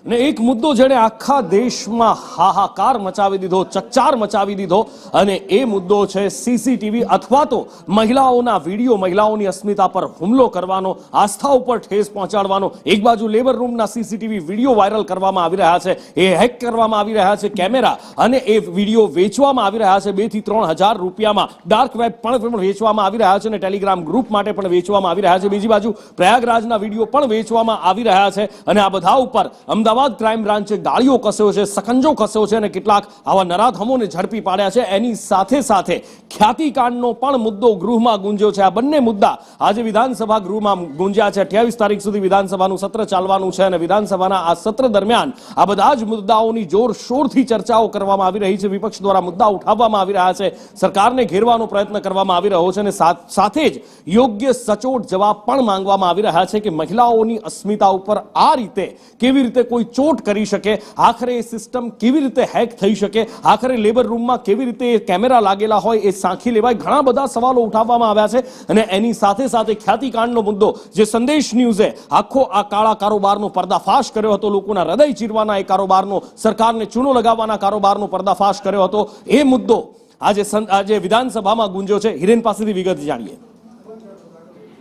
ને એક મુદ્દો જેણે આખા દેશમાં હાહાકાર મચાવી દીધો, ચકચાર મચાવી દીધો, અને એ મુદ્દો છે સીસીટીવી અથવા તો મહિલાઓના વિડીયો, મહિલાઓની અસ્મિતા પર હુમલો કરવાનો, આસ્થા ઉપર ઠેસ પહોંચાડવાનો। એક બાજુ લેબર રૂમના સીસીટીવી વિડીયો વાયરલ કરવામાં આવી રહ્યા છે, એ હેક કરવામાં આવી રહ્યા છે કેમેરા, અને એ વિડીયો વેચવામાં આવી રહ્યા છે 2 થી 3 હજાર રૂપિયામાં। ડાર્ક વેબ પણ વેચવામાં આવી રહ્યા છે અને ટેલિગ્રામ ગ્રુપ માટે પણ વેચવામાં આવી રહ્યા છે। બીજી બાજુ પ્રયાગરાજના વિડીયો પણ વેચવામાં આવી રહ્યા છે, અને આ બધા ઉપર અમદાવાદ ક્રાઇમ બ્રાન્ચે ગાળીઓ કસ્યો છે, સકંજો કસ્યો છે અને કેટલાક આવા નરાધમોને ઝડપી પાડ્યા છે। એની સાથે સાથે ખ્યાતિકાંડનો પણ મુદ્દો ગૃહમાં ગુંજ્યો છે। આ બંને મુદ્દા આજે વિધાનસભા ગૃહમાં ગુંજ્યા છે। 28 તારીખ સુધી વિધાનસભાનું સત્ર ચાલવાનું છે અને વિધાનસભાના આ સત્ર દરમિયાન આ બધા જ મુદ્દાઓની જોરશોરથી ચર્ચાઓ કરવામાં આવી રહી છે। વિપક્ષ દ્વારા મુદ્દા ઉઠાવવામાં આવી રહ્યા છે, સરકારને ઘેરવાનો પ્રયત્ન કરવામાં આવી રહ્યો છે અને સાથે જ યોગ્ય સચોટ જવાબ પણ માંગવામાં આવી રહ્યા છે કે મહિલાઓની અસ્મિતા ઉપર આ રીતે કેવી રીતે કોઈ ચોટ કરી શકે, આખરે એ સિસ્ટમ કેવી રીતે હેક થઈ શકે, આખરે લેબર રૂમમાં કેવી રીતે કેમેરા લાગેલા હોય એ સાંખી લેવાય। ઘણા બધા સવાલો ઉઠાવવામાં આવ્યા છે અને એની સાથે સાથે ખ્યાતિકાંડનો મુદ્દો જે સંદેશ ન્યૂઝે આખો આ કાળા કારોબારનો પર્દાફાશ કર્યો હતો, લોકોના હૃદય ચીરવાના એ કારોબારનો, સરકારને ચૂનો લગાવવાના કારોબારનો પર્દાફાશ કર્યો હતો, એ મુદ્દો આજે વિધાનસભામાં ગુંજ્યો છે। હિરેન પાસેથી વિગત જાણીએ।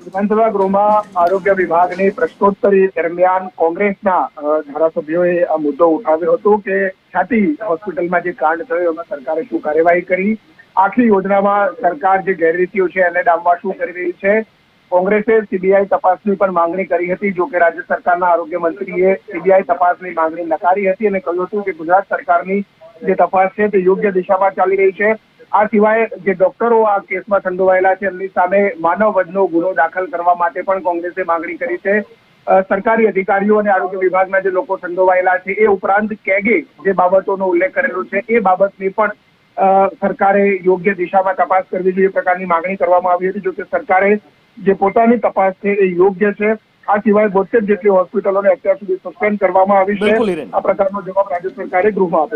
વિધાનસભા ગૃહમાં આરોગ્ય વિભાગની પ્રશ્નોત્તરી દરમિયાન કોંગ્રેસના ધારાસભ્યોએ આ મુદ્દો ઉઠાવ્યો હતો કે ખ્યાતિ હોસ્પિટલમાં જે કાંડ થયો એમાં સરકારે શું કાર્યવાહી કરી, આખી યોજનામાં સરકાર જે ગેરરીતિઓ છે એને ડામવા શું કરી રહી છે। કોંગ્રેસે સીબીઆઈ તપાસની પણ માંગણી કરી હતી, જો કે રાજ્ય સરકારના આરોગ્ય મંત્રીએ સીબીઆઈ તપાસની માંગણી નકારી હતી અને કહ્યું હતું કે ગુજરાત સરકારની જે તપાસ છે તે યોગ્ય દિશામાં ચાલી રહી છે। આ સિવાય જે ડોક્ટરો આ કેસમાં સંડોવાયેલા છે એમની સામે માનવ વધનો ગુનો દાખલ કરવા માટે પણ કોંગ્રેસે માંગણી કરી છે। સરકારી અધિકારીઓ અને આરોગ્ય વિભાગના જે લોકો સંડોવાયેલા છે એ ઉપરાંત કેગે જે બાબતોનો ઉલ્લેખ કરેલો છે એ બાબતની પણ સરકારે યોગ્ય દિશામાં તપાસ કરવી જોઈએ પ્રકારની માંગણી કરવામાં આવી હતી, જો કે સરકારે જે પોતાની તપાસ છે એ યોગ્ય છે। આ સિવાય 72 જેટલી હોસ્પિટલોને અત્યાર સુધી સસ્પેન્ડ કરવામાં આવી છે। આ પ્રકારનો જવાબ રાજ્ય સરકારે ગૃહમાં આપ્યો।